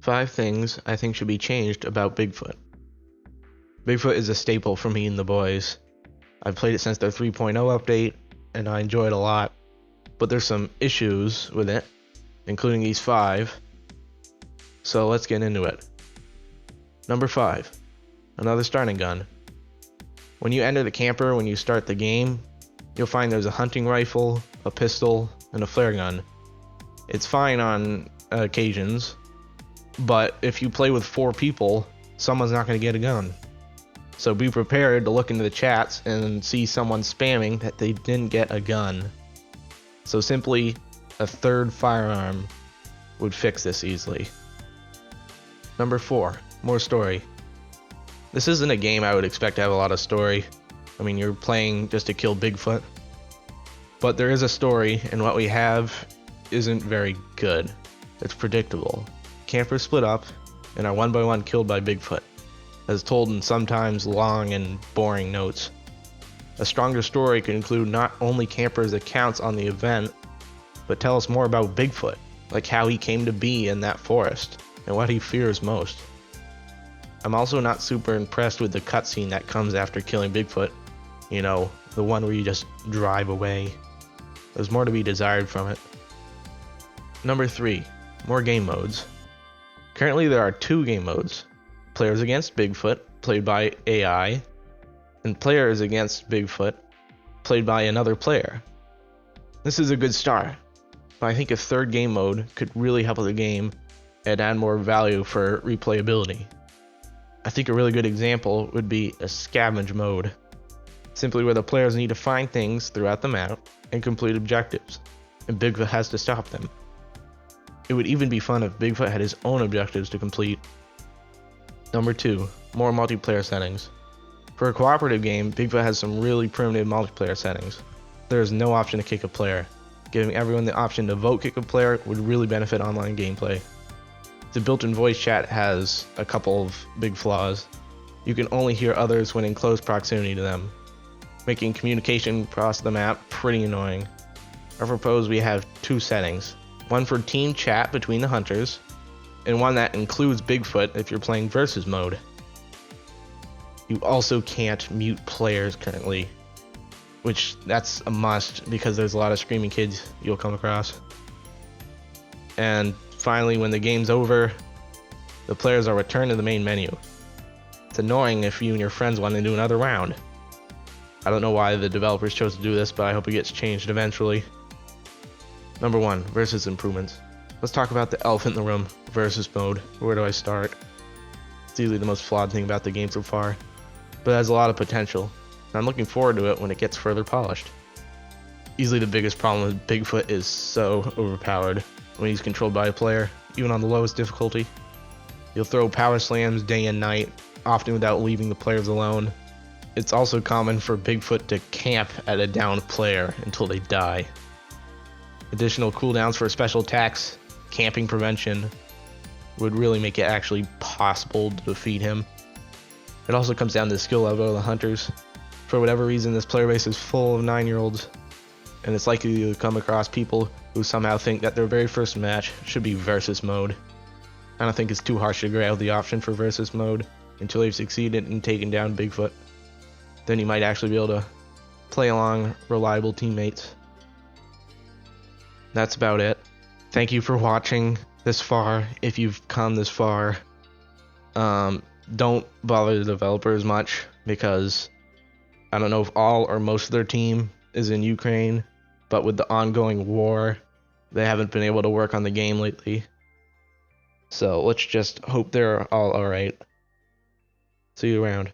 5 things I think should be changed about Bigfoot. Bigfoot is a staple for me and the boys. I've played it since their 3.0 update, and I enjoy it a lot. But there's some issues with it, including these 5. So let's get into it. Number 5. Another starting gun. When you enter the camper when you start the game, you'll find there's a hunting rifle, a pistol, and a flare gun. It's fine on occasions, but if you play with 4 people, someone's not going to get a gun. So be prepared to look into the chats and see someone spamming that they didn't get a gun. So simply a 3rd firearm would fix this easily. Number 4, more story. This isn't a game I would expect to have a lot of story. I mean, you're playing just to kill Bigfoot. But there is a story, and what we have isn't very good. It's predictable. Campers split up and are one by one killed by Bigfoot, as told in sometimes long and boring notes. A stronger story could include not only campers' accounts on the event, but tell us more about Bigfoot, like how he came to be in that forest, and what he fears most. I'm also not super impressed with the cutscene that comes after killing Bigfoot. You know, the one where you just drive away. There's more to be desired from it. Number 3, more game modes. Currently there are 2 game modes. Players against Bigfoot, played by AI, and players against Bigfoot, played by another player. This is a good start, but I think a 3rd game mode could really help the game and add more value for replayability. I think a really good example would be a scavenge mode, simply where the players need to find things throughout the map and complete objectives, and Bigfoot has to stop them. It would even be fun if Bigfoot had his own objectives to complete. Number 2, more multiplayer settings. For a cooperative game, Bigfoot has some really primitive multiplayer settings. There is no option to kick a player. Giving everyone the option to vote kick a player would really benefit online gameplay. The built-in voice chat has a couple of big flaws. You can only hear others when in close proximity to them, making communication across the map pretty annoying. I propose we have 2 settings, one for team chat between the hunters, and one that includes Bigfoot if you're playing versus mode. You also can't mute players currently, which that's a must because there's a lot of screaming kids you'll come across. And finally, when the game's over, the players are returned to the main menu. It's annoying if you and your friends want to do another round. I don't know why the developers chose to do this, but I hope it gets changed eventually. Number 1, versus improvements. Let's talk about the elephant in the room, versus mode. Where do I start? It's easily the most flawed thing about the game so far, but it has a lot of potential, and I'm looking forward to it when it gets further polished. Easily the biggest problem with Bigfoot is so overpowered when he's controlled by a player, even on the lowest difficulty. He'll throw power slams day and night, often without leaving the players alone. It's also common for Bigfoot to camp at a downed player until they die. Additional cooldowns for special attacks, camping prevention, would really make it actually possible to defeat him. It also comes down to the skill level of the hunters. For whatever reason, this player base is full of 9-year-olds, and it's likely to come across people who somehow think that their very first match should be versus mode. I don't think it's too harsh to grab the option for versus mode until you've succeeded in taking down Bigfoot. Then you might actually be able to play along reliable teammates. That's about it. Thank you for watching this far, if you've come this far. Don't bother the developers much, because I don't know if all or most of their team is in Ukraine, but with the ongoing war, they haven't been able to work on the game lately. So let's just hope they're all alright. See you around.